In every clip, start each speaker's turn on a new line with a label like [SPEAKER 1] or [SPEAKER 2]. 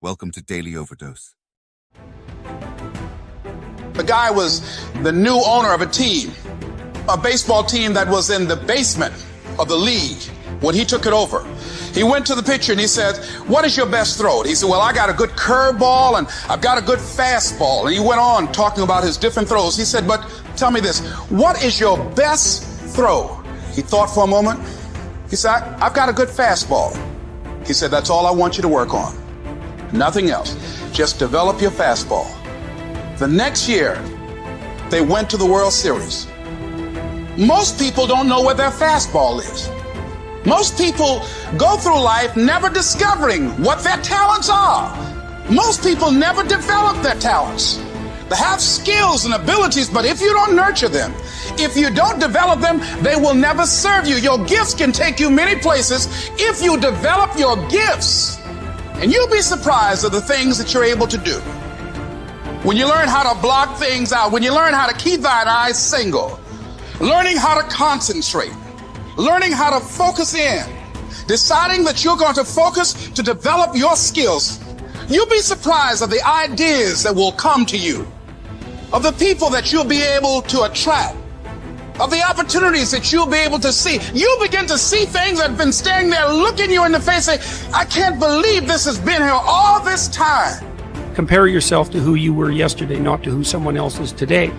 [SPEAKER 1] Welcome to Daily Overdose.
[SPEAKER 2] The guy was the new owner of a team, a baseball team that was in the basement of the league when he took it over. He went to the pitcher and he said, "What is your best throw?" He said, "Well, I got a good curveball and I've got a good fastball." And he went on talking about his different throws. He said, "But tell me this, what is your best throw?" He thought for a moment. He said, "I've got a good fastball." He said, "That's all I want you to work on. Nothing else. Just develop your fastball." The next year, they went to the World Series. Most people don't know where their fastball is. Most people go through life never discovering what their talents are. Most people never develop their talents. They have skills and abilities, but if you don't nurture them, if you don't develop them, they will never serve you. Your gifts can take you many places if you develop your gifts. And you'll be surprised at the things that you're able to do. When you learn how to block things out, when you learn how to keep thine eyes single, learning how to concentrate, learning how to focus in, deciding that you're going to focus to develop your skills, you'll be surprised at the ideas that will come to you, of the people that you'll be able to attract, of the opportunities that you'll be able to see. You'll begin to see things that have been standing there looking you in the face saying, "I can't believe this has been here all this time."
[SPEAKER 3] Compare yourself to who you were yesterday, not to who someone else is today.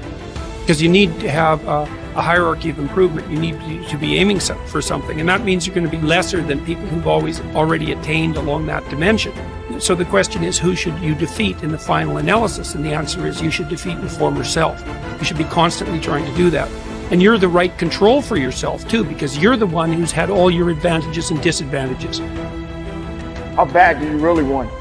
[SPEAKER 3] Because you need to have a hierarchy of improvement. You need to be aiming for something. And that means you're going to be lesser than people who've already attained along that dimension. So the question is, who should you defeat in the final analysis? And the answer is, you should defeat your former self. You should be constantly trying to do that. And you're the right control for yourself too, because you're the one who's had all your advantages and disadvantages.
[SPEAKER 4] How bad do you really want it?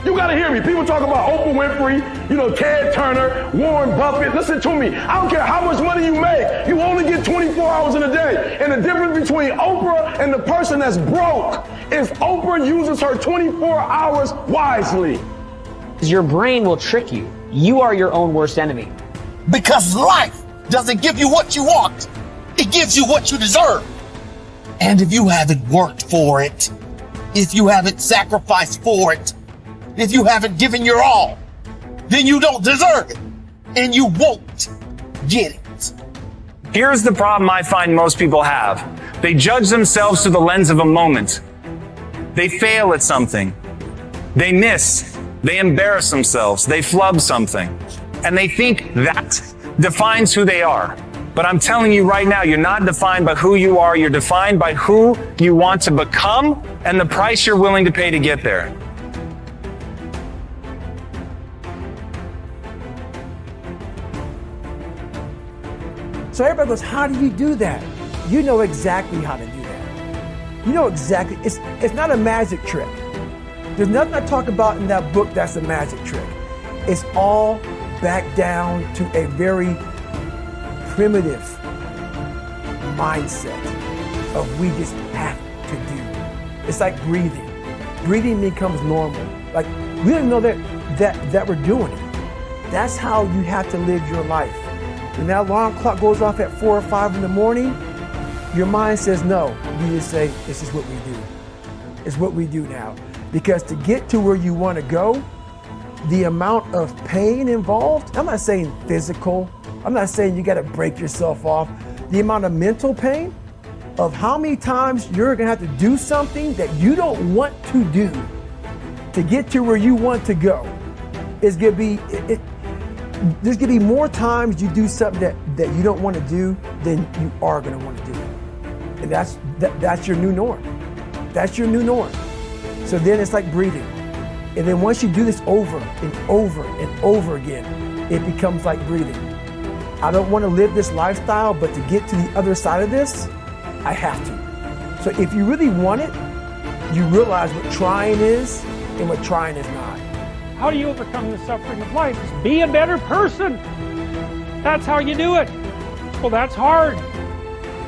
[SPEAKER 4] You gotta hear me. People talk about Oprah Winfrey, Ted Turner, Warren Buffett. Listen to me. I don't care how much money you make. You only get 24 hours in a day. And the difference between Oprah and the person that's broke is Oprah uses her 24 hours wisely.
[SPEAKER 5] Your brain will trick you. You are your own worst enemy.
[SPEAKER 6] Because life doesn't give you what you want. It gives you what you deserve. And if you haven't worked for it, if you haven't sacrificed for it, if you haven't given your all, then you don't deserve it, and you won't get it.
[SPEAKER 7] Here's the problem I find most people have. They judge themselves through the lens of a moment. They fail at something. They miss. They embarrass themselves. They flub something. And they think that defines who they are. But I'm telling you right now, you're not defined by who you are. You're defined by who you want to become and the price you're willing to pay to get there.
[SPEAKER 8] So everybody goes, how do you do that? You know exactly how to do that. You know exactly, it's not a magic trick. There's nothing I talk about in that book that's a magic trick. It's all back down to a very primitive mindset of we just have to do. It's like breathing. Breathing becomes normal. Like we don't know that we're doing it. That's how you have to live your life. When that alarm clock goes off at 4 or 5 in the morning, your mind says no. You just say, this is what we do. It's what we do now. Because to get to where you want to go, the amount of pain involved, I'm not saying physical, I'm not saying you got to break yourself off. The amount of mental pain of how many times you're going to have to do something that you don't want to do to get to where you want to go is going to be, there's going to be more times you do something that you don't want to do than you are going to want to do. And that's your new norm. That's your new norm. So then it's like breathing. And then once you do this over and over and over again, it becomes like breathing. I don't want to live this lifestyle, but to get to the other side of this, I have to. So if you really want it, you realize what trying is and what trying is not.
[SPEAKER 3] How do you overcome the suffering of life? Is be a better person. That's how you do it. Well, that's hard.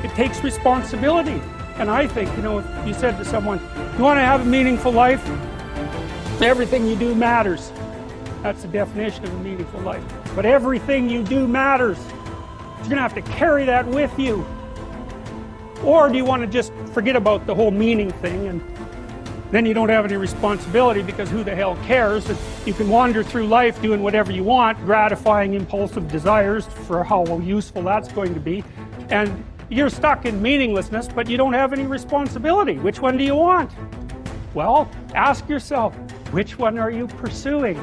[SPEAKER 3] It takes responsibility. And I think, if you said to someone, you want to have a meaningful life? Everything you do matters. That's the definition of a meaningful life. But everything you do matters. You're going to have to carry that with you. Or do you want to just forget about the whole meaning thing and then you don't have any responsibility, because who the hell cares? You can wander through life doing whatever you want, gratifying impulsive desires for how useful that's going to be, and you're stuck in meaninglessness, but you don't have any responsibility. Which one do you want? Well, ask yourself, which one are you pursuing?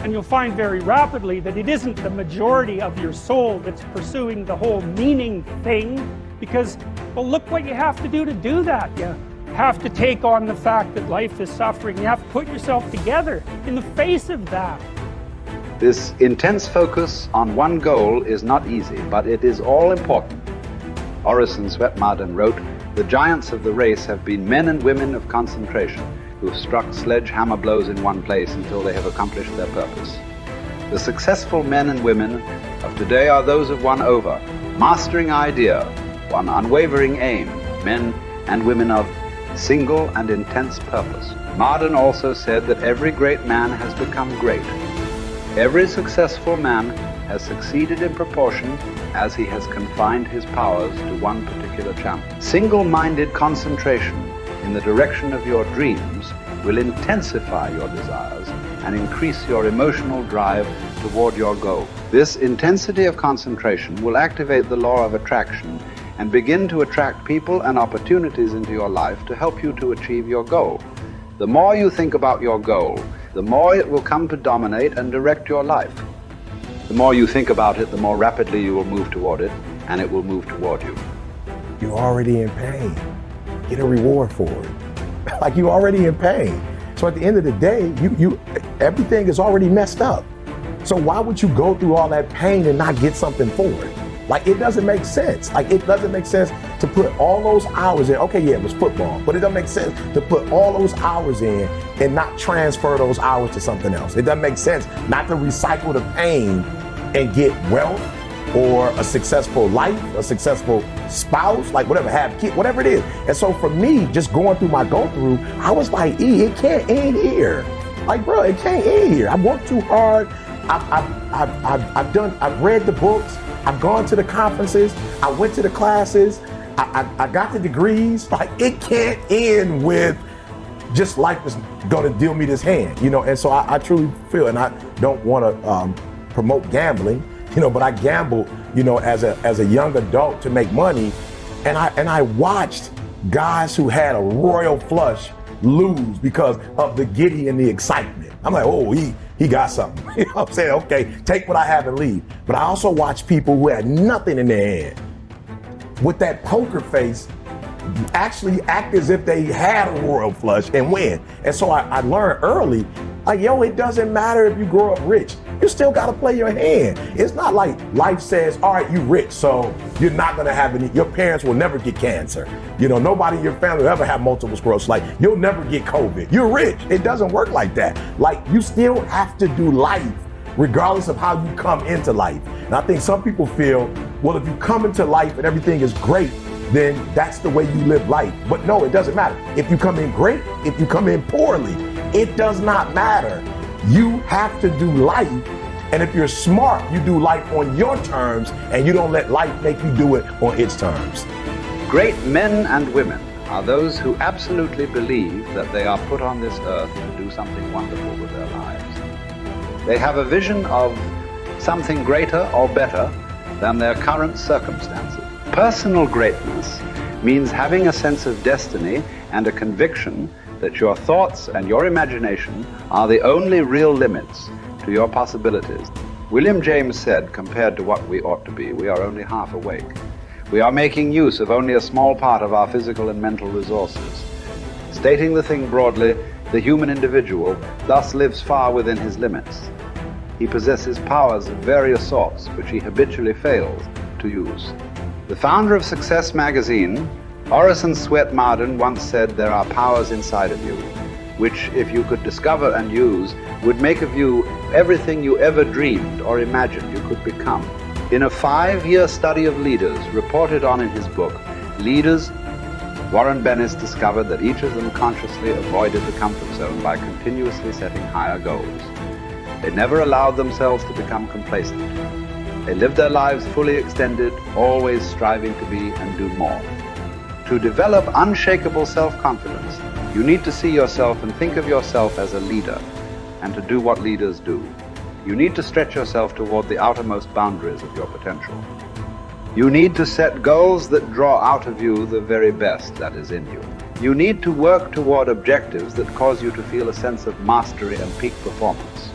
[SPEAKER 3] And you'll find very rapidly that it isn't the majority of your soul that's pursuing the whole meaning thing, because, well, look what you have to do that. You have to take on the fact that life is suffering. You have to put yourself together in the face of that.
[SPEAKER 1] This intense focus on one goal is not easy, but it is all important. Orison Swett Marden wrote, "The giants of the race have been men and women of concentration who have struck sledgehammer blows in one place until they have accomplished their purpose. The successful men and women of today are those of one over, mastering idea, one unwavering aim, men and women of single and intense purpose." Marden also said that every great man has become great. Every successful man has succeeded in proportion as he has confined his powers to one particular channel. Single-minded concentration in the direction of your dreams will intensify your desires and increase your emotional drive toward your goal. This intensity of concentration will activate the law of attraction and begin to attract people and opportunities into your life to help you to achieve your goal. The more you think about your goal, the more it will come to dominate and direct your life. The more you think about it, the more rapidly you will move toward it, and it will move toward you.
[SPEAKER 8] You're already in pain. Get a reward for it. Like, you're already in pain. So at the end of the day, everything is already messed up. So why would you go through all that pain and not get something for it? Like, it doesn't make sense. Like, it doesn't make sense to put all those hours in. Okay, yeah, it was football, but it doesn't make sense to put all those hours in and not transfer those hours to something else. It doesn't make sense not to recycle the pain and get wealth or a successful life, a successful spouse, like whatever, have kids, whatever it is. And so for me, just going through my go-through, I was like, it can't end here. Like, bro, it can't end here. I've worked too hard. I've read the books. I've gone to the conferences. I went to the classes. I got the degrees. Like, it can't end with just life is going to deal me this hand, you know? And so I truly feel, and I don't want to promote gambling, you know, but I gambled, you know, as a young adult to make money. And I watched guys who had a royal flush lose because of the giddy and the excitement. I'm like, oh, he got something. You know what I'm saying? Okay, take what I have and leave. But I also watched people who had nothing in their hand with that poker face actually act as if they had a royal flush and win. And so I learned early, like, yo, it doesn't matter if you grow up rich. You still got to play your hand. It's not like life says, all right, you rich, so you're not going to have any, your parents will never get cancer. You know, nobody in your family will ever have multiple sclerosis. Like, you'll never get COVID. You're rich. It doesn't work like that. Like, you still have to do life regardless of how you come into life. And I think some people feel, well, if you come into life and everything is great, then that's the way you live life. But no, it doesn't matter. If you come in great, if you come in poorly, it does not matter. You have to do life. And if you're smart, you do life on your terms and you don't let life make you do it on its terms.
[SPEAKER 1] Great men and women are those who absolutely believe that they are put on this earth to do something wonderful with their lives. They have a vision of something greater or better than their current circumstances. Personal greatness means having a sense of destiny and a conviction that your thoughts and your imagination are the only real limits to your possibilities. William James said, compared to what we ought to be, we are only half awake. We are making use of only a small part of our physical and mental resources. Stating the thing broadly, the human individual thus lives far within his limits. He possesses powers of various sorts which he habitually fails to use. The founder of Success magazine, Orison Swett Marden, once said, there are powers inside of you, which, if you could discover and use, would make of you everything you ever dreamed or imagined you could become. In a 5-year study of leaders reported on in his book, Leaders, Warren Bennis discovered that each of them consciously avoided the comfort zone by continuously setting higher goals. They never allowed themselves to become complacent. They lived their lives fully extended, always striving to be and do more. To develop unshakable self-confidence, You need to see yourself and think of yourself as a leader, and to do what leaders do. You need to stretch yourself toward the outermost boundaries of your potential. You need to set goals that draw out of you the very best that is in you. You need to work toward objectives that cause you to feel a sense of mastery and peak performance.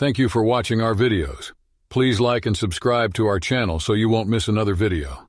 [SPEAKER 9] Thank you for watching our videos. Please like and subscribe to our channel so you won't miss another video.